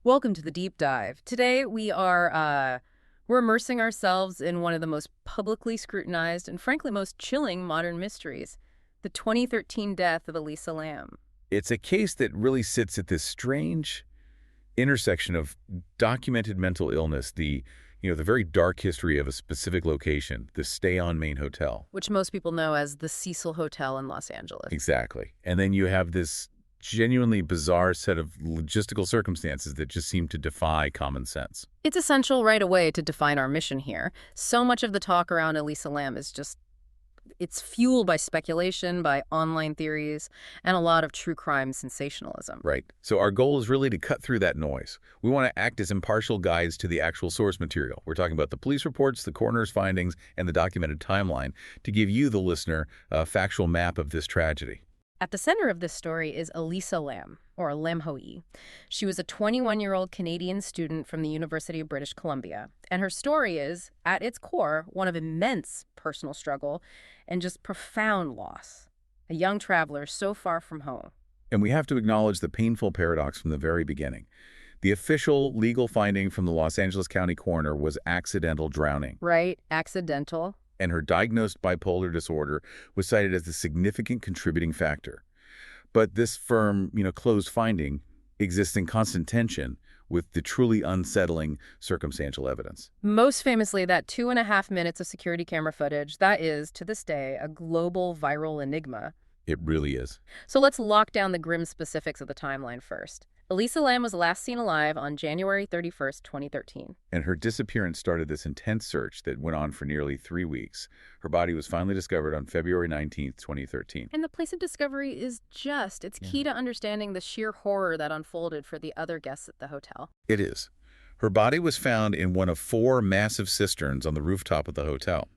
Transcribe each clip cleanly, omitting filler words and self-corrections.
Welcome to the deep dive. Today we're immersing ourselves in one of the most publicly scrutinized and frankly most chilling modern mysteries, the 2013 death of Elisa Lam. It's a case that really sits at this strange intersection of documented mental illness, the very dark history of a specific location, the Stay on Main Hotel. Which most people know as the Cecil Hotel in Los Angeles. Exactly. And then you have this genuinely bizarre set of logistical circumstances that just seem to defy common sense. It's essential right away to define our mission here. So much of the talk around Elisa Lam is it's fueled by speculation, by online theories, and a lot of true crime sensationalism. Right. So our goal is really to cut through that noise. We want to act as impartial guides to the actual source material. We're talking about the police reports, the coroner's findings, and the documented timeline to give you, the listener, a factual map of this tragedy. At the center of this story is Elisa Lam, or Lam Hoi. She was a 21-year-old Canadian student from the University of British Columbia, and her story is, at its core, one of immense personal struggle and just profound loss. A young traveler so far from home. And we have to acknowledge the painful paradox from the very beginning. The official legal finding from the Los Angeles County coroner was accidental drowning. Right, accidental. And her diagnosed bipolar disorder was cited as the significant contributing factor. But this firm, closed finding exists in constant tension with the truly unsettling circumstantial evidence. Most famously, that 2.5 minutes of security camera footage, that is, to this day, a global viral enigma. It really is. So let's lock down the grim specifics of the timeline first. Elisa Lam was last seen alive on January 31st, 2013. And her disappearance started this intense search that went on for nearly 3 weeks. Her body was finally discovered on February 19th, 2013. And the place of discovery is it's key to understanding the sheer horror that unfolded for the other guests at the hotel. It is. Her body was found in one of 4 massive cisterns on the rooftop of the hotel.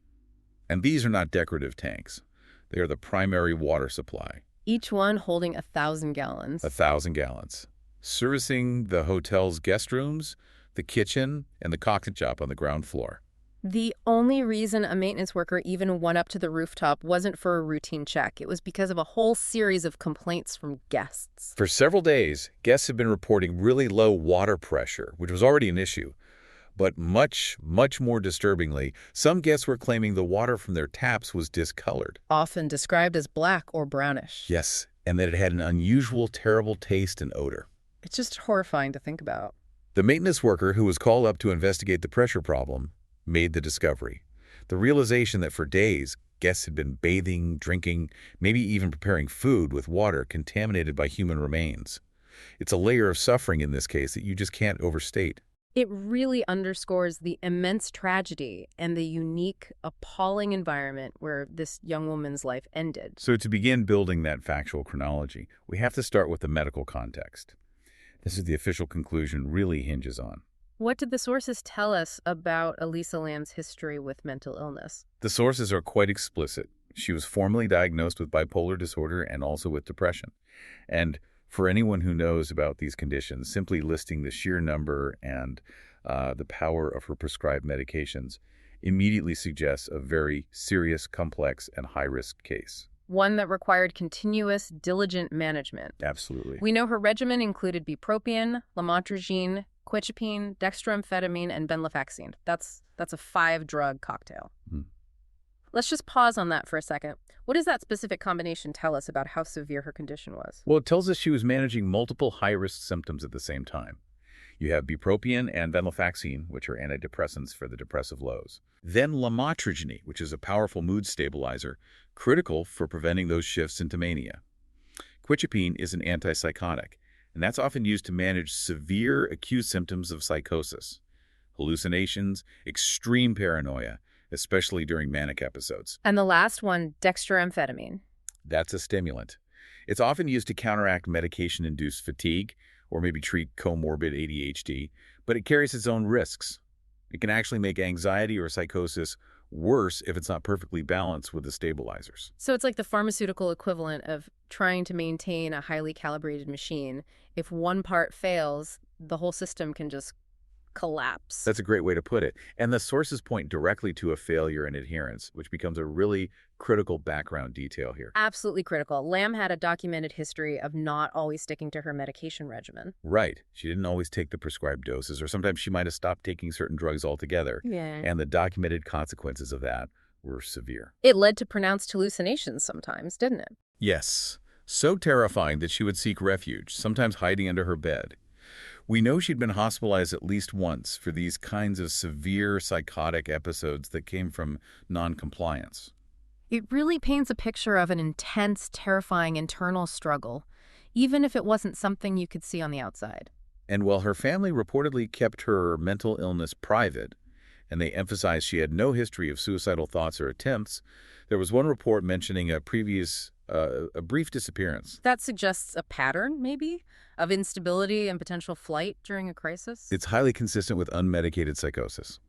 And these are not decorative tanks. They are the primary water supply. Each one holding 1,000 gallons. 1,000 gallons. Servicing the hotel's guest rooms, the kitchen, and the cocktail shop on the ground floor. The only reason a maintenance worker even went up to the rooftop wasn't for a routine check. It was because of a whole series of complaints from guests. For several days, guests have been reporting really low water pressure, which was already an issue. But much, much more disturbingly, some guests were claiming the water from their taps was discolored. Often described as black or brownish. Yes, and that it had an unusual, terrible taste and odor. It's just horrifying to think about. The maintenance worker who was called up to investigate the pressure problem made the discovery. The realization that for days, guests had been bathing, drinking, maybe even preparing food with water contaminated by human remains. It's a layer of suffering in this case that you just can't overstate. It really underscores the immense tragedy and the unique, appalling environment where this young woman's life ended. So to begin building that factual chronology, we have to start with the medical context. This is the official conclusion really hinges on. What did the sources tell us about Elisa Lam's history with mental illness? The sources are quite explicit. She was formally diagnosed with bipolar disorder and also with depression. And for anyone who knows about these conditions, simply listing the sheer number and the power of her prescribed medications immediately suggests a very serious, complex, and high-risk case. One that required continuous, diligent management. Absolutely. We know her regimen included bupropion, lamotrigine, quetiapine, dextroamphetamine, and venlafaxine. That's a 5-drug cocktail. Let's just pause on that for a second. What does that specific combination tell us about how severe her condition was? Well, it tells us she was managing multiple high-risk symptoms at the same time. You have bupropion and venlafaxine, which are antidepressants for the depressive lows. Then lamotrigine, which is a powerful mood stabilizer, critical for preventing those shifts into mania. Quetiapine is an antipsychotic, and that's often used to manage severe acute symptoms of psychosis, hallucinations, extreme paranoia, especially during manic episodes. And the last one, dextroamphetamine. That's a stimulant. It's often used to counteract medication-induced fatigue or maybe treat comorbid ADHD, but it carries its own risks. It can actually make anxiety or psychosis worse if it's not perfectly balanced with the stabilizers. So it's like the pharmaceutical equivalent of trying to maintain a highly calibrated machine. If one part fails, the whole system can just collapse. That's a great way to put it. And the sources point directly to a failure in adherence, which becomes a really critical background detail here. Absolutely critical. Lam had a documented history of not always sticking to her medication regimen. Right. She didn't always take the prescribed doses, or sometimes she might have stopped taking certain drugs altogether. Yeah. And the documented consequences of that were severe. It led to pronounced hallucinations sometimes, didn't it? Yes. So terrifying that she would seek refuge, sometimes hiding under her bed. We know she'd been hospitalized at least once for these kinds of severe psychotic episodes that came from noncompliance. It really paints a picture of an intense, terrifying internal struggle, even if it wasn't something you could see on the outside. And while her family reportedly kept her mental illness private, and they emphasized she had no history of suicidal thoughts or attempts, there was one report mentioning a brief disappearance. That suggests a pattern, maybe, of instability and potential flight during a crisis? It's highly consistent with unmedicated psychosis.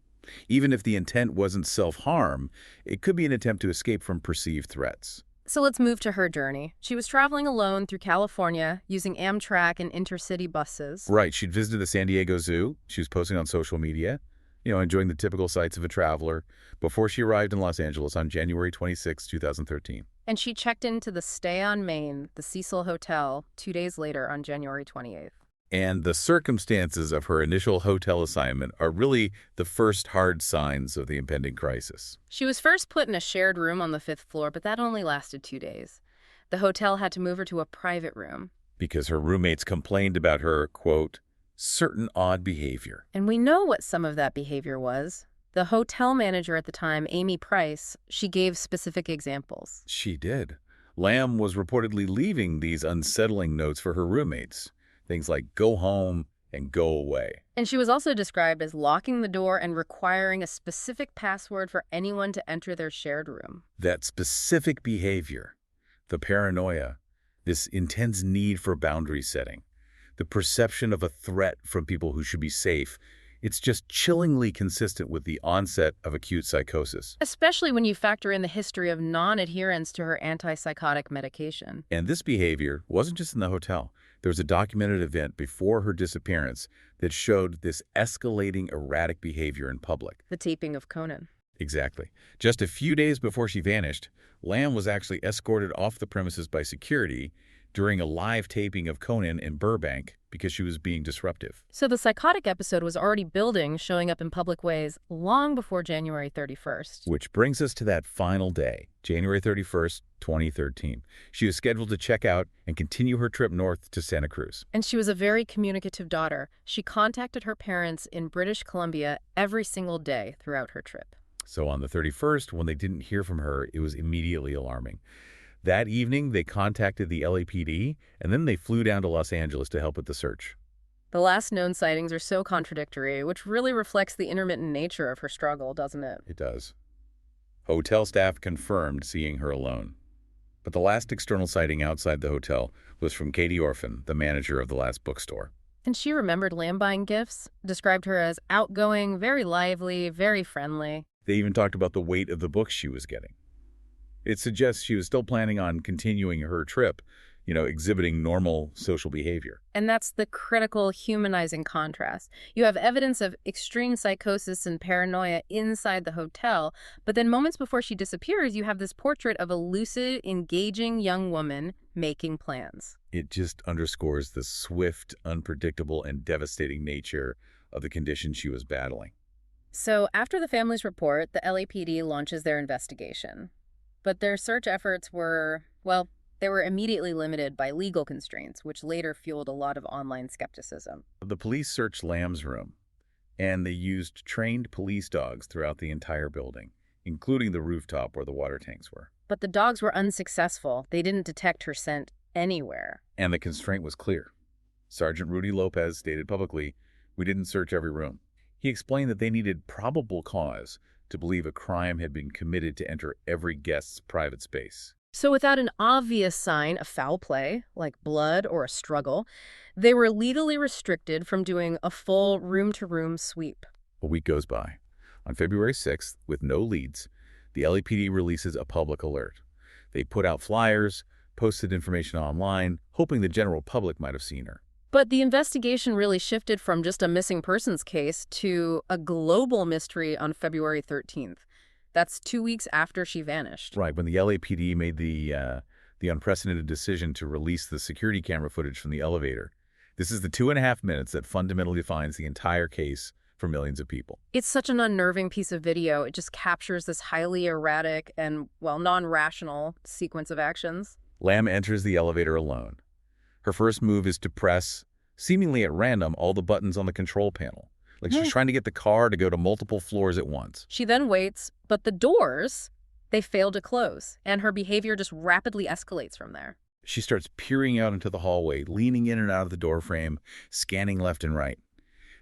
Even if the intent wasn't self-harm, it could be an attempt to escape from perceived threats. So let's move to her journey. She was traveling alone through California using Amtrak and intercity buses. Right, she'd visited the San Diego Zoo. She was posting on social media, enjoying the typical sights of a traveler, before she arrived in Los Angeles on January 26, 2013. And she checked into the Stay on Main, the Cecil Hotel, 2 days later on January 28th. And the circumstances of her initial hotel assignment are really the first hard signs of the impending crisis. She was first put in a shared room on the 5th floor, but that only lasted 2 days. The hotel had to move her to a private room. Because her roommates complained about her, quote, certain odd behavior. And we know what some of that behavior was. The hotel manager at the time, Amy Price, she gave specific examples. She did. Lam was reportedly leaving these unsettling notes for her roommates. Things like go home and go away. And she was also described as locking the door and requiring a specific password for anyone to enter their shared room. That specific behavior, the paranoia, this intense need for boundary setting, the perception of a threat from people who should be safe, it's just chillingly consistent with the onset of acute psychosis. Especially when you factor in the history of non-adherence to her antipsychotic medication. And this behavior wasn't just in the hotel. There was a documented event before her disappearance that showed this escalating erratic behavior in public. The taping of Conan. Exactly. Just a few days before she vanished, Lam was actually escorted off the premises by security during a live taping of Conan in Burbank because she was being disruptive. So the psychotic episode was already building, showing up in public ways long before January 31st. Which brings us to that final day, January 31st, 2013. She was scheduled to check out and continue her trip north to Santa Cruz. And she was a very communicative daughter. She contacted her parents in British Columbia every single day throughout her trip. So on the 31st, when they didn't hear from her, it was immediately alarming. That evening, they contacted the LAPD, and then they flew down to Los Angeles to help with the search. The last known sightings are so contradictory, which really reflects the intermittent nature of her struggle, doesn't it? It does. Hotel staff confirmed seeing her alone. But the last external sighting outside the hotel was from Katie Orphan, the manager of the last bookstore. And she remembered Lam buying gifts, described her as outgoing, very lively, very friendly. They even talked about the weight of the books she was getting. It suggests she was still planning on continuing her trip, exhibiting normal social behavior. And that's the critical humanizing contrast. You have evidence of extreme psychosis and paranoia inside the hotel, but then moments before she disappears, you have this portrait of a lucid, engaging young woman making plans. It just underscores the swift, unpredictable, and devastating nature of the condition she was battling. So after the family's report, the LAPD launches their investigation. But their search efforts were, they were immediately limited by legal constraints, which later fueled a lot of online skepticism. The police searched Lam's room, and they used trained police dogs throughout the entire building, including the rooftop where the water tanks were. But the dogs were unsuccessful. They didn't detect her scent anywhere. And the constraint was clear. Sergeant Rudy Lopez stated publicly, "We didn't search every room." He explained that they needed probable cause to believe a crime had been committed to enter every guest's private space. So without an obvious sign of foul play, like blood or a struggle, they were legally restricted from doing a full room-to-room sweep. A week goes by. On February 6th, with no leads, the LAPD releases a public alert. They put out flyers, posted information online, hoping the general public might have seen her. But the investigation really shifted from just a missing persons case to a global mystery on February 13th. That's 2 weeks after she vanished. Right, when the LAPD made the unprecedented decision to release the security camera footage from the elevator. This is the 2.5 minutes that fundamentally defines the entire case for millions of people. It's such an unnerving piece of video. It just captures this highly erratic and, well, non-rational sequence of actions. Lam enters the elevator alone. Her first move is to press, seemingly at random, all the buttons on the control panel. Like she's trying to get the car to go to multiple floors at once. She then waits, but the doors, they fail to close, and her behavior just rapidly escalates from there. She starts peering out into the hallway, leaning in and out of the doorframe, scanning left and right.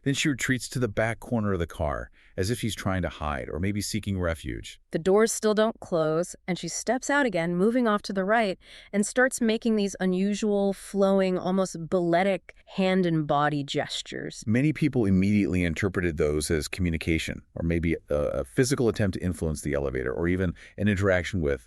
Then she retreats to the back corner of the car, as if she's trying to hide or maybe seeking refuge. The doors still don't close, and she steps out again, moving off to the right, and starts making these unusual, flowing, almost balletic hand and body gestures. Many people immediately interpreted those as communication, or maybe a physical attempt to influence the elevator, or even an interaction with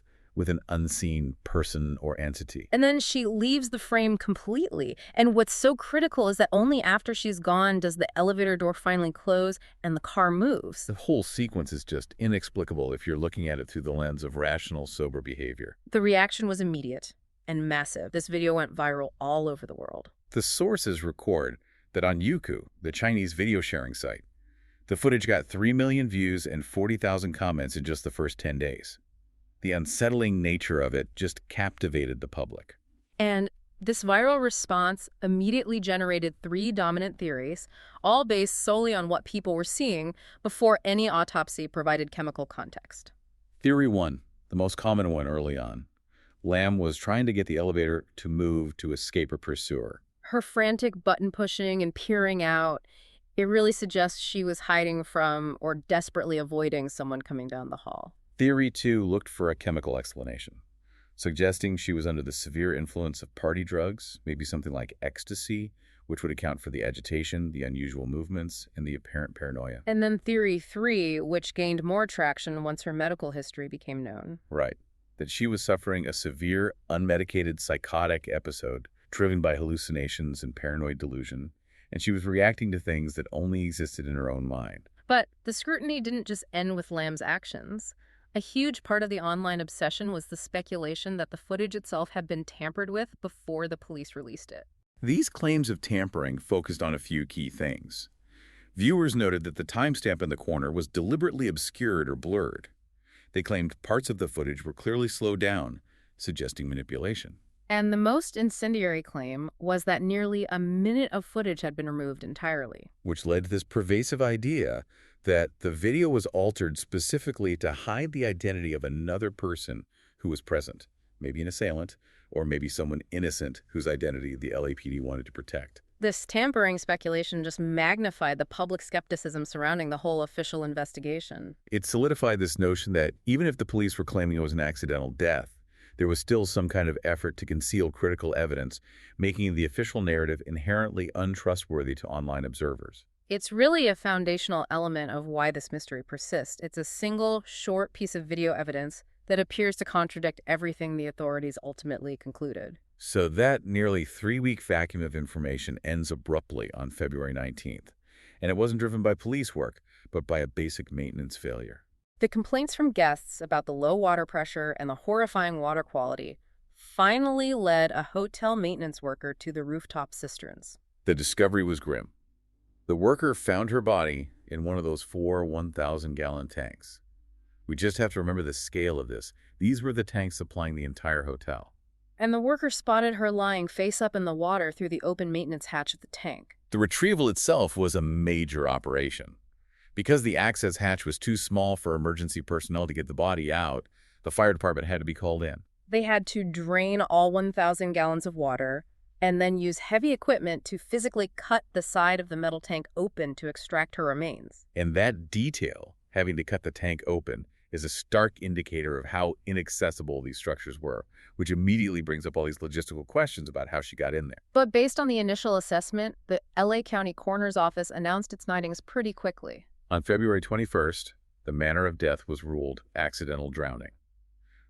an unseen person or entity. And then she leaves the frame completely. And what's so critical is that only after she's gone does the elevator door finally close and the car moves. The whole sequence is just inexplicable if you're looking at it through the lens of rational, sober behavior. The reaction was immediate and massive. This video went viral all over the world. The sources record that on Youku, the Chinese video sharing site, the footage got 3 million views and 40,000 comments in just the first 10 days. The unsettling nature of it just captivated the public. And this viral response immediately generated 3 dominant theories, all based solely on what people were seeing before any autopsy provided chemical context. Theory 1, the most common one early on. Lam was trying to get the elevator to move to escape her pursuer. Her frantic button pushing and peering out, it really suggests she was hiding from or desperately avoiding someone coming down the hall. Theory 2 looked for a chemical explanation, suggesting she was under the severe influence of party drugs, maybe something like ecstasy, which would account for the agitation, the unusual movements, and the apparent paranoia. And then Theory 3, which gained more traction once her medical history became known. Right, that she was suffering a severe, unmedicated psychotic episode driven by hallucinations and paranoid delusion, and she was reacting to things that only existed in her own mind. But the scrutiny didn't just end with Lam's actions. A huge part of the online obsession was the speculation that the footage itself had been tampered with before the police released it. These claims of tampering focused on a few key things. Viewers noted that the timestamp in the corner was deliberately obscured or blurred. They claimed parts of the footage were clearly slowed down, suggesting manipulation. And the most incendiary claim was that nearly a minute of footage had been removed entirely. Which led to this pervasive idea that the video was altered specifically to hide the identity of another person who was present, maybe an assailant, or maybe someone innocent whose identity the LAPD wanted to protect. This tampering speculation just magnified the public skepticism surrounding the whole official investigation. It solidified this notion that even if the police were claiming it was an accidental death, there was still some kind of effort to conceal critical evidence, making the official narrative inherently untrustworthy to online observers. It's really a foundational element of why this mystery persists. It's a single, short piece of video evidence that appears to contradict everything the authorities ultimately concluded. So that nearly 3-week vacuum of information ends abruptly on February 19th. And it wasn't driven by police work, but by a basic maintenance failure. The complaints from guests about the low water pressure and the horrifying water quality finally led a hotel maintenance worker to the rooftop cisterns. The discovery was grim. The worker found her body in one of those 4 1,000-gallon tanks. We just have to remember the scale of this. These were the tanks supplying the entire hotel. And the worker spotted her lying face up in the water through the open maintenance hatch of the tank. The retrieval itself was a major operation. Because the access hatch was too small for emergency personnel to get the body out, the fire department had to be called in. They had to drain all 1,000 gallons of water and then use heavy equipment to physically cut the side of the metal tank open to extract her remains. And that detail, having to cut the tank open, is a stark indicator of how inaccessible these structures were, which immediately brings up all these logistical questions about how she got in there. But based on the initial assessment, the LA County Coroner's Office announced its findings pretty quickly. On February 21st, the manner of death was ruled accidental drowning.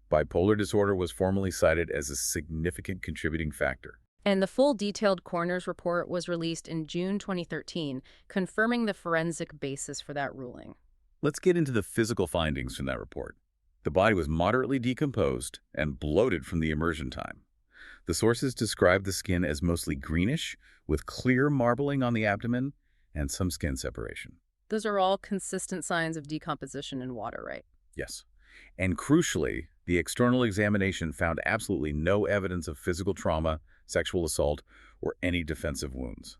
Bipolar disorder was formally cited as a significant contributing factor. And the full detailed coroner's report was released in June 2013, confirming the forensic basis for that ruling. Let's get into the physical findings from that report. The body was moderately decomposed and bloated from the immersion time. The sources described the skin as mostly greenish, with clear marbling on the abdomen and some skin separation. Those are all consistent signs of decomposition in water, right? Yes. And crucially, the external examination found absolutely no evidence of physical trauma, sexual assault, or any defensive wounds.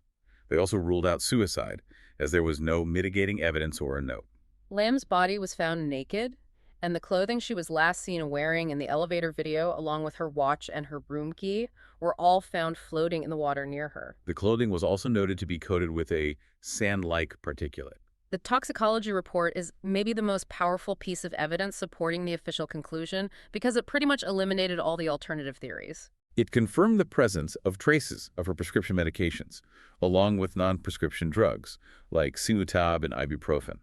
They also ruled out suicide, as there was no mitigating evidence or a note. Lam's body was found naked, and the clothing she was last seen wearing in the elevator video, along with her watch and her room key, were all found floating in the water near her. The clothing was also noted to be coated with a sand-like particulate. The toxicology report is maybe the most powerful piece of evidence supporting the official conclusion because it pretty much eliminated all the alternative theories. It confirmed the presence of traces of her prescription medications, along with non-prescription drugs, like sinutab and ibuprofen.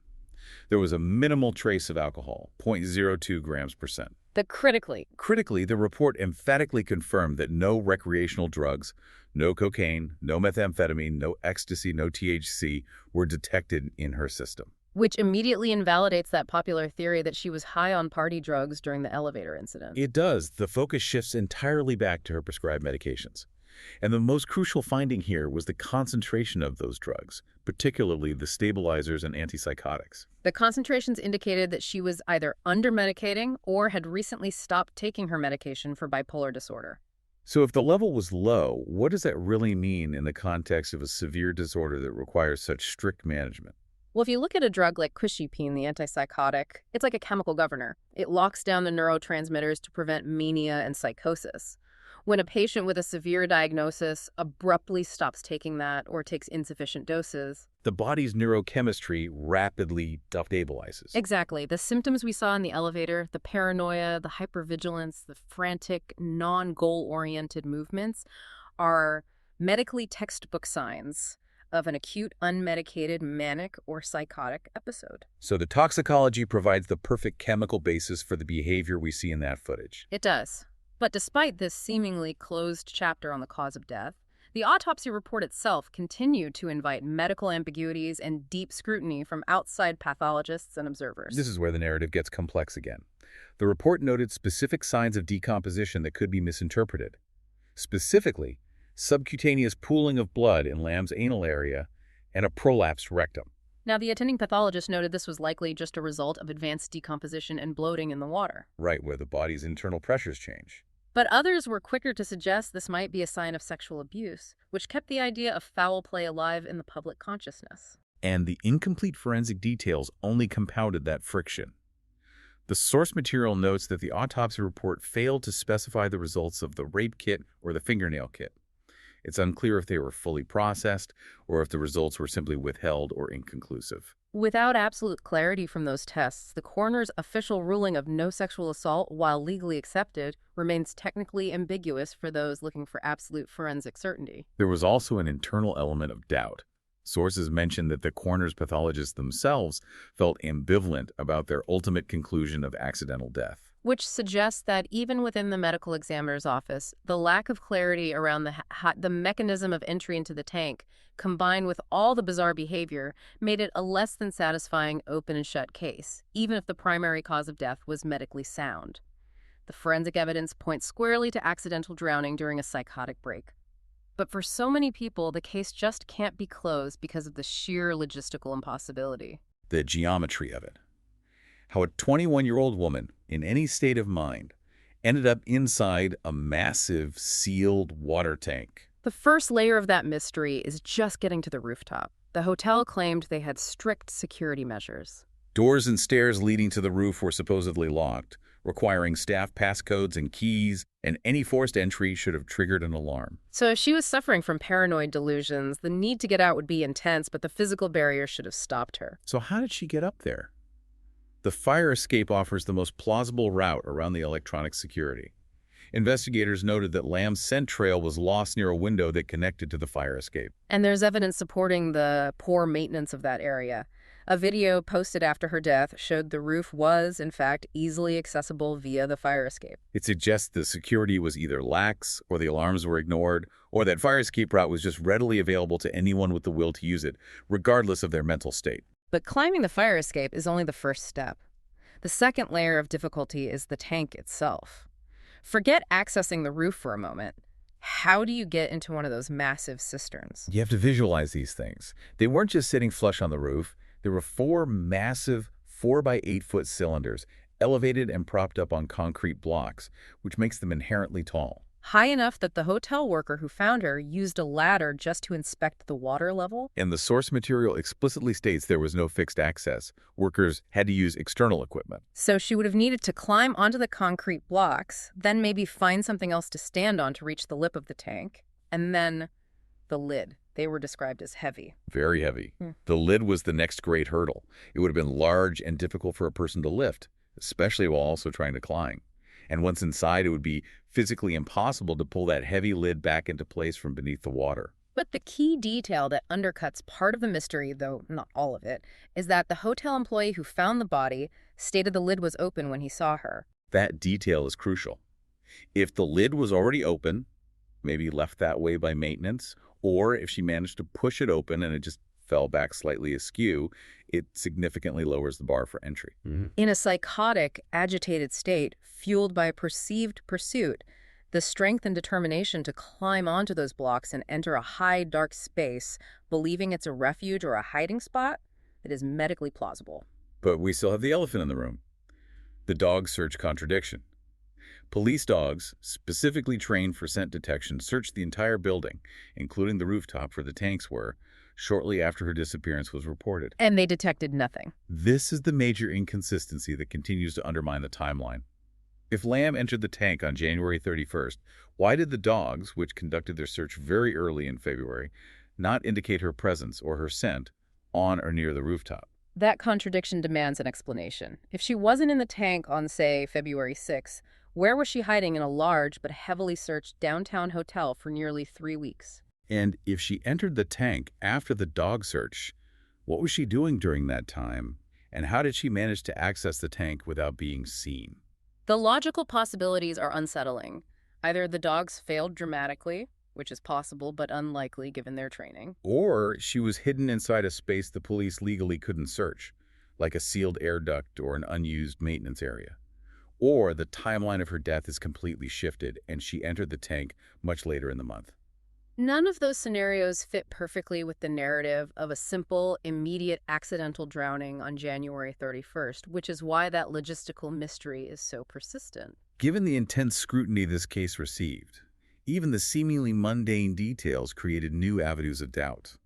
There was a minimal trace of alcohol, 0.02 grams percent. But Critically, the report emphatically confirmed that no recreational drugs, no cocaine, no methamphetamine, no ecstasy, no THC were detected in her system. which immediately invalidates that popular theory that she was high on party drugs during the elevator incident. It does. The focus shifts entirely back to her prescribed medications. And the most crucial finding here was the concentration of those drugs, particularly the stabilizers and antipsychotics. The concentrations indicated that she was either under-medicating or had recently stopped taking her medication for bipolar disorder. So if the level was low, what does that really mean in the context of a severe disorder that requires such strict management? Well, if you look at a drug like quetiapine, the antipsychotic, it's like a chemical governor. It locks down the neurotransmitters to prevent mania and psychosis. When a patient with a severe diagnosis abruptly stops taking that or takes insufficient doses, The body's neurochemistry rapidly destabilizes. exactly. The symptoms we saw in the elevator, the paranoia, the hypervigilance, the frantic, non-goal-oriented movements, are medically textbook signs of an acute, unmedicated, manic, or psychotic episode. So the toxicology provides the perfect chemical basis for the behavior we see in that footage. It does. But despite this seemingly closed chapter on the cause of death, the autopsy report itself continued to invite medical ambiguities and deep scrutiny from outside pathologists and observers. This is where the narrative gets complex again. The report noted specific signs of decomposition that could be misinterpreted. Specifically, subcutaneous pooling of blood in Lam's anal area and a prolapsed rectum. Now, the attending pathologist noted this was likely just a result of advanced decomposition and bloating in the water. Right where the body's internal pressures change. But others were quicker to suggest this might be a sign of sexual abuse, which kept the idea of foul play alive in the public consciousness. And the incomplete forensic details only compounded that friction. The source material notes that the autopsy report failed to specify the results of the rape kit or the fingernail kit. It's unclear if they were fully processed or if the results were simply withheld or inconclusive. Without absolute clarity from those tests, the coroner's official ruling of no sexual assault, while legally accepted, remains technically ambiguous for those looking for absolute forensic certainty. There was also an internal element of doubt. Sources mentioned that the coroner's pathologists themselves felt ambivalent about their ultimate conclusion of accidental death. Which suggests that even within the medical examiner's office, the lack of clarity around the mechanism of entry into the tank, combined with all the bizarre behavior, made it a less than satisfying open and shut case, even if the primary cause of death was medically sound. The forensic evidence points squarely to accidental drowning during a psychotic break. But for so many people, the case just can't be closed because of the sheer logistical impossibility. The geometry of it. How a 21-year-old woman, in any state of mind, ended up inside a massive sealed water tank. The first layer of that mystery is just getting to the rooftop. The hotel claimed they had strict security measures. Doors and stairs leading to the roof were supposedly locked, requiring staff passcodes and keys, and any forced entry should have triggered an alarm. So if she was suffering from paranoid delusions, the need to get out would be intense, but the physical barrier should have stopped her. So how did she get up there? The fire escape offers the most plausible route around the electronic security. Investigators noted that Lam's scent trail was lost near a window that connected to the fire escape. And there's evidence supporting the poor maintenance of that area. A video posted after her death showed the roof was, in fact, easily accessible via the fire escape. It suggests the security was either lax, or the alarms were ignored, or that fire escape route was just readily available to anyone with the will to use it, regardless of their mental state. But climbing the fire escape is only the first step. The second layer of difficulty is the tank itself. Forget accessing the roof for a moment. How do you get into one of those massive cisterns? You have to visualize these things. They weren't just sitting flush on the roof. There were 4 massive 4 by 8-foot cylinders, elevated and propped up on concrete blocks, which makes them inherently tall. High enough that the hotel worker who found her used a ladder just to inspect the water level? And the source material explicitly states there was no fixed access. Workers had to use external equipment. So she would have needed to climb onto the concrete blocks, then maybe find something else to stand on to reach the lip of the tank, and then the lid. They were described as heavy. Very heavy. The lid was the next great hurdle. It would have been large and difficult for a person to lift, especially while also trying to climb. And once inside, it would be physically impossible to pull that heavy lid back into place from beneath the water. But the key detail that undercuts part of the mystery, though not all of it, is that the hotel employee who found the body stated the lid was open when he saw her. That detail is crucial. If the lid was already open, maybe left that way by maintenance, or if she managed to push it open and it just fell back slightly askew, it significantly lowers the bar for entry. In a psychotic, agitated state, fueled by perceived pursuit, the strength and determination to climb onto those blocks and enter a high, dark space, believing it's a refuge or a hiding spot, that is medically plausible. But we still have the elephant in the room. The dog search contradiction. Police dogs, specifically trained for scent detection, searched the entire building, including the rooftop where the tanks were, shortly after her disappearance was reported. And they detected nothing. This is the major inconsistency that continues to undermine the timeline. If Lam entered the tank on January 31st, why did the dogs, which conducted their search very early in February, not indicate her presence or her scent on or near the rooftop? That contradiction demands an explanation. If she wasn't in the tank on, say, February 6th, where was she hiding in a large but heavily searched downtown hotel for nearly 3 weeks? And if she entered the tank after the dog search, what was she doing during that time? And how did she manage to access the tank without being seen? The logical possibilities are unsettling. Either the dogs failed dramatically, which is possible but unlikely given their training, or she was hidden inside a space the police legally couldn't search, like a sealed air duct or an unused maintenance area. Or the timeline of her death is completely shifted and she entered the tank much later in the month. None of those scenarios fit perfectly with the narrative of a simple, immediate accidental drowning on January 31st, which is why that logistical mystery is so persistent. Given the intense scrutiny this case received, even the seemingly mundane details created new avenues of doubt.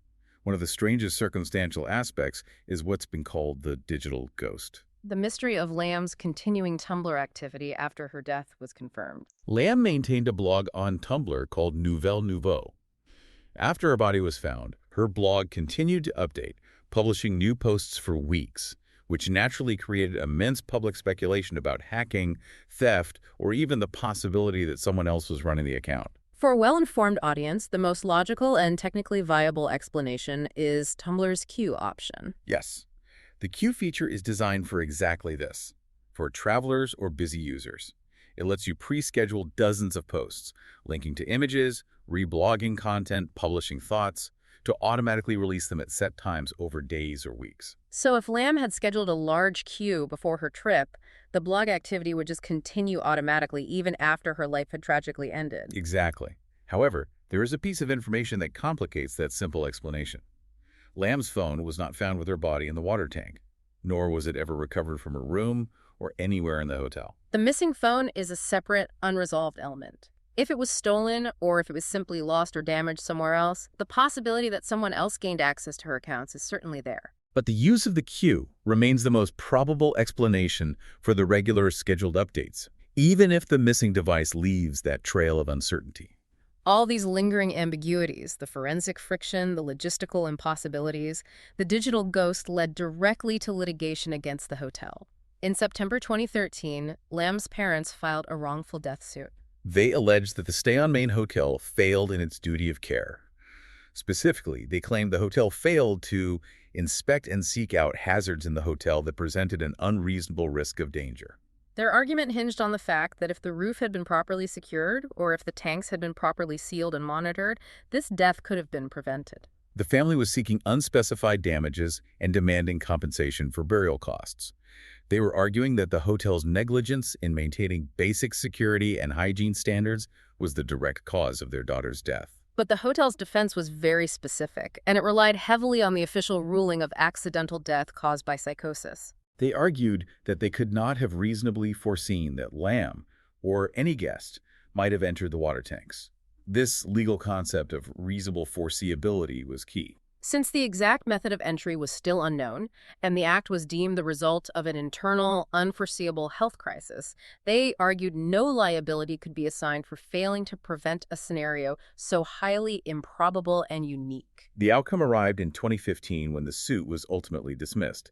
One of the strangest circumstantial aspects is what's been called the digital ghost. The mystery of Lam's continuing Tumblr activity after her death was confirmed. Lam maintained a blog on Tumblr called Nouvelle Nouveau. After her body was found, her blog continued to update, publishing new posts for weeks, which naturally created immense public speculation about hacking, theft, or even the possibility that someone else was running the account. For a well-informed audience, the most logical and technically viable explanation is Tumblr's queue option. Yes. The queue feature is designed for exactly this, for travelers or busy users. It lets you pre-schedule dozens of posts, linking to images, reblogging content, publishing thoughts, to automatically release them at set times over days or weeks. So if Lam had scheduled a large queue before her trip, the blog activity would just continue automatically even after her life had tragically ended. Exactly. However, there is a piece of information that complicates that simple explanation. Lam's phone was not found with her body in the water tank, nor was it ever recovered from her room or anywhere in the hotel. The missing phone is a separate, unresolved element. If it was stolen or if it was simply lost or damaged somewhere else, the possibility that someone else gained access to her accounts is certainly there. But the use of the queue remains the most probable explanation for the regular scheduled updates, even if the missing device leaves that trail of uncertainty. All these lingering ambiguities, the forensic friction, the logistical impossibilities, the digital ghost led directly to litigation against the hotel. In September 2013, Lam's parents filed a wrongful death suit. They alleged that the stay on Main Hotel failed in its duty of care. Specifically, they claimed the hotel failed to inspect and seek out hazards in the hotel that presented an unreasonable risk of danger. Their argument hinged on the fact that if the roof had been properly secured, or if the tanks had been properly sealed and monitored, this death could have been prevented. The family was seeking unspecified damages and demanding compensation for burial costs. They were arguing that the hotel's negligence in maintaining basic security and hygiene standards was the direct cause of their daughter's death. But the hotel's defense was very specific, and it relied heavily on the official ruling of accidental death caused by psychosis. They argued that they could not have reasonably foreseen that Lam, or any guest, might have entered the water tanks. This legal concept of reasonable foreseeability was key. Since the exact method of entry was still unknown, and the act was deemed the result of an internal, unforeseeable health crisis, they argued no liability could be assigned for failing to prevent a scenario so highly improbable and unique. The outcome arrived in 2015 when the suit was ultimately dismissed.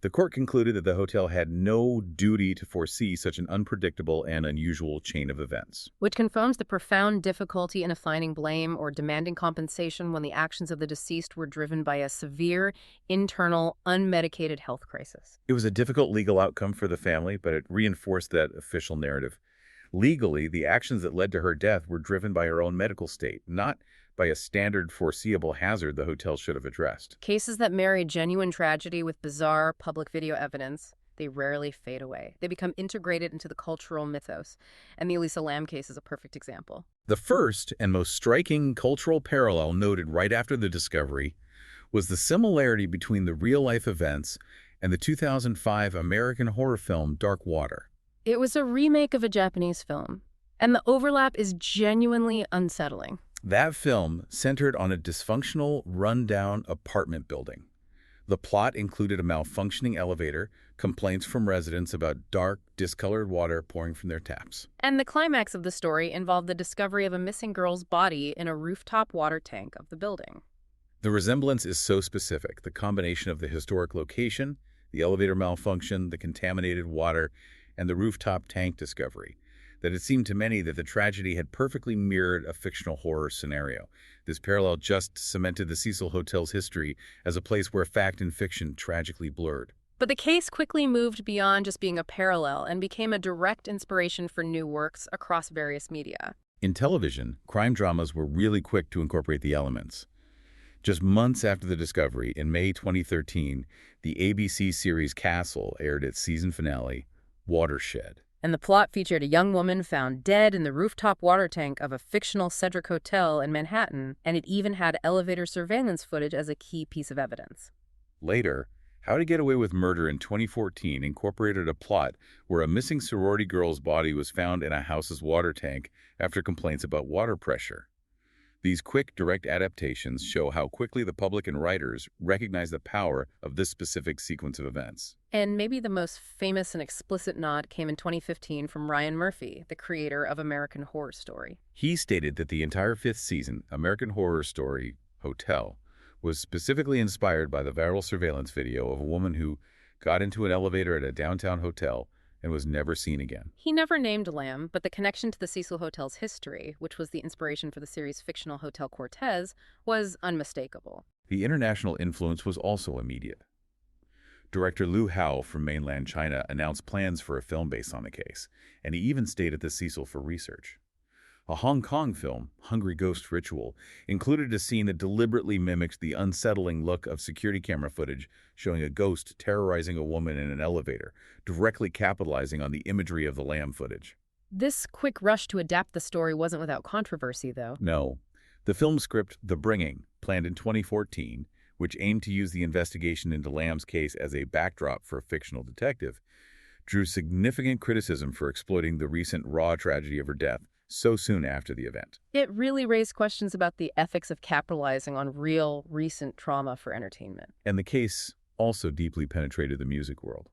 The court concluded that the hotel had no duty to foresee such an unpredictable and unusual chain of events. Which confirms the profound difficulty in assigning blame or demanding compensation when the actions of the deceased were driven by a severe, internal, unmedicated health crisis. It was a difficult legal outcome for the family, but it reinforced that official narrative. Legally, the actions that led to her death were driven by her own medical state, not by a standard foreseeable hazard the hotel should have addressed. Cases that marry genuine tragedy with bizarre public video evidence, they rarely fade away. They become integrated into the cultural mythos, and the Elisa Lam case is a perfect example. The first and most striking cultural parallel noted right after the discovery was the similarity between the real-life events and the 2005 American horror film Dark Water. It was a remake of a Japanese film, and the overlap is genuinely unsettling. That film centered on a dysfunctional, run-down apartment building. The plot included a malfunctioning elevator, complaints from residents about dark, discolored water pouring from their taps. And the climax of the story involved the discovery of a missing girl's body in a rooftop water tank of the building. The resemblance is so specific, the combination of the historic location, the elevator malfunction, the contaminated water, and the rooftop tank discovery, that it seemed to many that the tragedy had perfectly mirrored a fictional horror scenario. This parallel just cemented the Cecil Hotel's history as a place where fact and fiction tragically blurred. But the case quickly moved beyond just being a parallel and became a direct inspiration for new works across various media. In television, crime dramas were really quick to incorporate the elements. Just months after the discovery, in May 2013, the ABC series Castle aired its season finale, Watershed. And the plot featured a young woman found dead in the rooftop water tank of a fictional Cedric Hotel in Manhattan, and it even had elevator surveillance footage as a key piece of evidence. Later, How to Get Away with Murder in 2014 incorporated a plot where a missing sorority girl's body was found in a house's water tank after complaints about water pressure. These quick, direct adaptations show how quickly the public and writers recognize the power of this specific sequence of events. And maybe the most famous and explicit nod came in 2015 from Ryan Murphy, the creator of American Horror Story. He stated that the entire fifth season, American Horror Story Hotel, was specifically inspired by the viral surveillance video of a woman who got into an elevator at a downtown hotel and was never seen again. He never named Lam, but the connection to the Cecil Hotel's history, which was the inspiration for the series' fictional Hotel Cortez, was unmistakable. The international influence was also immediate. Director Liu Hao from mainland China announced plans for a film based on the case, and he even stayed at the Cecil for research. A Hong Kong film, Hungry Ghost Ritual, included a scene that deliberately mimicked the unsettling look of security camera footage showing a ghost terrorizing a woman in an elevator, directly capitalizing on the imagery of the Lam footage. This quick rush to adapt the story wasn't without controversy, though. No. The film script The Bringing, planned in 2014, which aimed to use the investigation into Lam's case as a backdrop for a fictional detective, drew significant criticism for exploiting the recent raw tragedy of her death so soon after the event. It really raised questions about the ethics of capitalizing on real, recent trauma for entertainment. And the case also deeply penetrated the music world.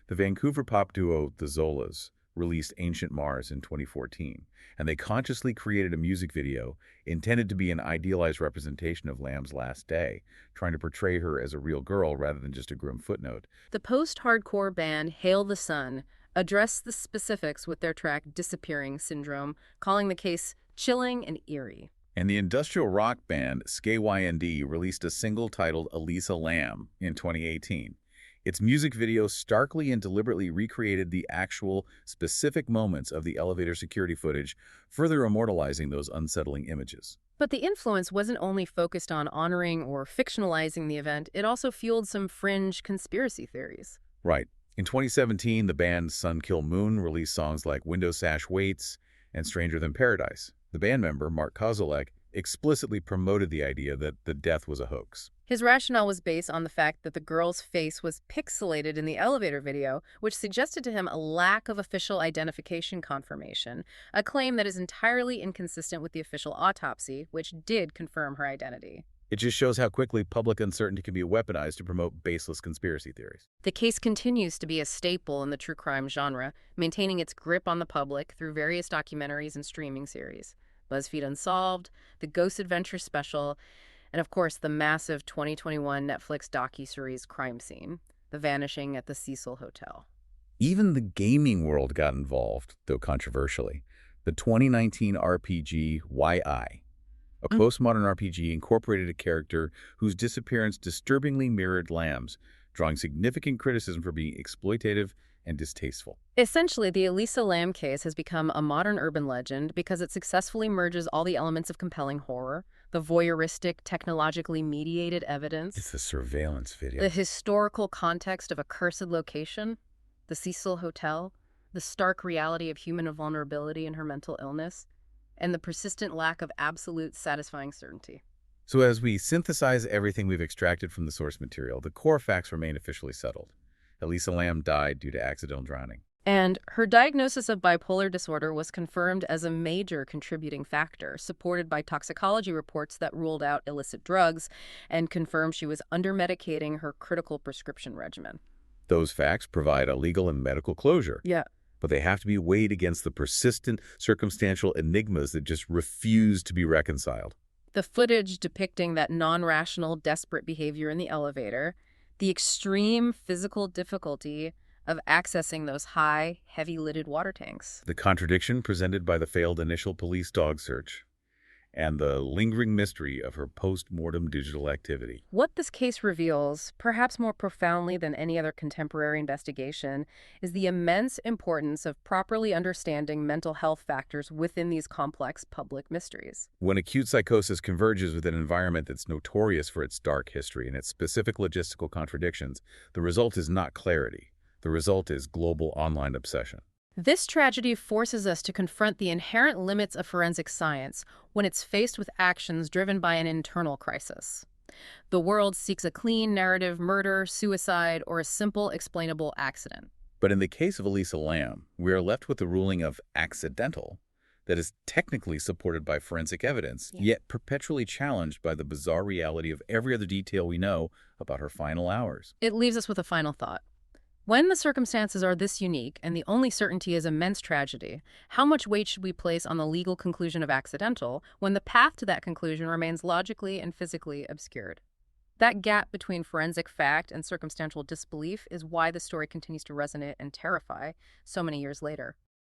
The Vancouver pop duo The Zolas released Ancient Mars in 2014, and they consciously created a music video intended to be an idealized representation of Lam's last day, trying to portray her as a real girl rather than just a grim footnote. The post-hardcore band Hail the Sun addressed the specifics with their track Disappearing Syndrome, calling the case chilling and eerie. And the industrial rock band SKYND released a single titled Elisa Lam in 2018. Its music video starkly and deliberately recreated the actual, specific moments of the elevator security footage, further immortalizing those unsettling images. But the influence wasn't only focused on honoring or fictionalizing the event, it also fueled some fringe conspiracy theories. Right. In 2017, the band Sun Kill Moon released songs like Window Sash Waits and Stranger Than Paradise. The band member, Mark Kozolek, explicitly promoted the idea that the death was a hoax. His rationale was based on the fact that the girl's face was pixelated in the elevator video, which suggested to him a lack of official identification confirmation, a claim that is entirely inconsistent with the official autopsy, which did confirm her identity. It just shows how quickly public uncertainty can be weaponized to promote baseless conspiracy theories. The case continues to be a staple in the true crime genre, maintaining its grip on the public through various documentaries and streaming series. BuzzFeed Unsolved, The Ghost Adventure Special, and of course the massive 2021 Netflix docuseries Crime Scene, The Vanishing at the Cecil Hotel. Even the gaming world got involved, though controversially. The 2019 RPG YI, a postmodern RPG, incorporated a character whose disappearance disturbingly mirrored Lamb's, drawing significant criticism for being exploitative and distasteful. Essentially, the Elisa Lam case has become a modern urban legend because it successfully merges all the elements of compelling horror, the voyeuristic, technologically mediated evidence, It's a surveillance video. the historical context of a cursed location, the Cecil Hotel, the stark reality of human vulnerability and her mental illness, and the persistent lack of absolute satisfying certainty. So as we synthesize everything we've extracted from the source material, the core facts remain officially settled. Elisa Lam died due to accidental drowning. And her diagnosis of bipolar disorder was confirmed as a major contributing factor, supported by toxicology reports that ruled out illicit drugs and confirmed she was under-medicating her critical prescription regimen. Those facts provide a legal and medical closure, Yeah. but they have to be weighed against the persistent circumstantial enigmas that just refuse to be reconciled. The footage depicting that non-rational, desperate behavior in the elevator, the extreme physical difficulty of accessing those high, heavy-lidded water tanks. The contradiction presented by the failed initial police dog search, and the lingering mystery of her post-mortem digital activity. What this case reveals, perhaps more profoundly than any other contemporary investigation, is the immense importance of properly understanding mental health factors within these complex public mysteries. When acute psychosis converges with an environment that's notorious for its dark history and its specific logistical contradictions, the result is not clarity. The result is global online obsession. This tragedy forces us to confront the inherent limits of forensic science when it's faced with actions driven by an internal crisis. The world seeks a clean narrative murder, suicide, or a simple explainable accident. But in the case of Elisa Lam, we are left with the ruling of accidental that is technically supported by forensic evidence, yet perpetually challenged by the bizarre reality of every other detail we know about her final hours. It leaves us with a final thought. When the circumstances are this unique and the only certainty is immense tragedy, how much weight should we place on the legal conclusion of accidental when the path to that conclusion remains logically and physically obscured? That gap between forensic fact and circumstantial disbelief is why the story continues to resonate and terrify so many years later.